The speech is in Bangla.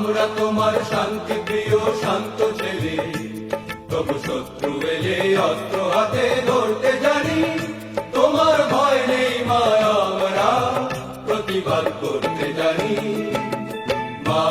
আমরা তোমার শান্তি প্রিয় শান্ত ছেলে, তবু শত্রু এলে অস্ত্র হাতে ধরতে জানি। তোমার ভয় নেই মা, আমরা প্রতিবাদ করতে জানি। মা